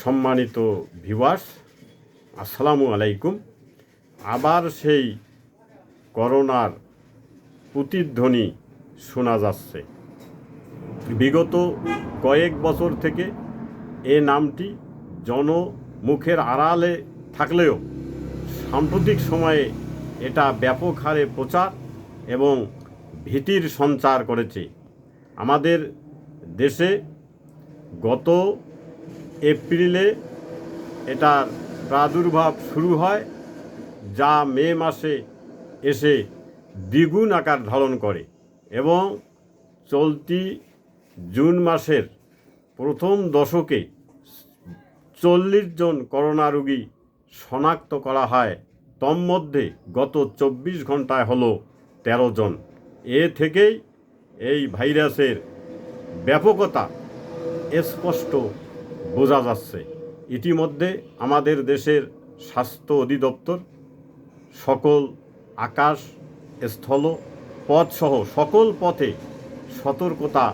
সম্মানিত ভিউয়ার্স, আসসালামু আলাইকুম। আবার সেই করোনার প্রতিধ্বনি শোনা যাচ্ছে। বিগত কয়েক বছর থেকে এ নামটি জনমুখের আড়ালে থাকলেও সাম্প্রতিক সময়ে এটা ব্যাপক হারে প্রচার এবং ভীতির সঞ্চার করেছে। আমাদের দেশে গত এপ্রিলে এটার প্রাদুর্ভাব শুরু হয়, যা মে মাসে এসে দ্বিগুণ আকার ধারণ করে এবং চলতি জুন মাসের প্রথম দশকে 40 জন করোনা রোগী শনাক্ত করা হয়। তন্মধ্যে গত 24 ঘন্টায় হলো 13 জন। এ থেকেই এই ভাইরাসের ব্যাপকতা স্পষ্ট বোঝা যাচ্ছে। ইতিমধ্যে আমাদের দেশের স্বাস্থ্য অধিদপ্তর সকল আকাশ, স্থল, পথসহ সকল পথে সতর্কতা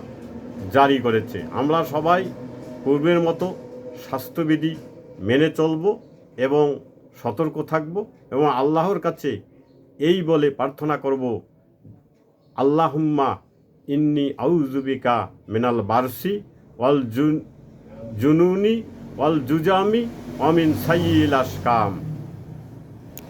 জারি করেছে। আমরা সবাই পূর্বের মতো স্বাস্থ্যবিধি মেনে চলব এবং সতর্ক থাকব এবং আল্লাহর কাছে এই বলে প্রার্থনা করব, আল্লাহুম্মা ইন্নি আউযুবিকা মিনাল বারসি ওয়াল জুনুনি ওয়াল জুজামি ওয়া মিন সাইয়্যিল আসকাম।